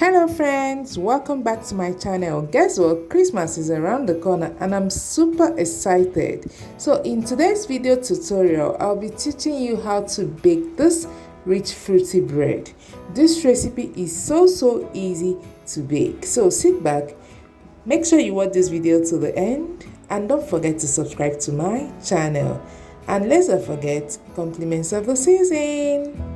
Hello friends, welcome back to my channel. Guess what? Christmas is around the corner and I'm super excited. So in today's video tutorial, I'll be teaching you how to bake this rich fruity bread. This recipe is so easy to bake. So sit back, make sure you watch this video to the end and don't forget to subscribe to my channel. And let's not forget compliments of the season.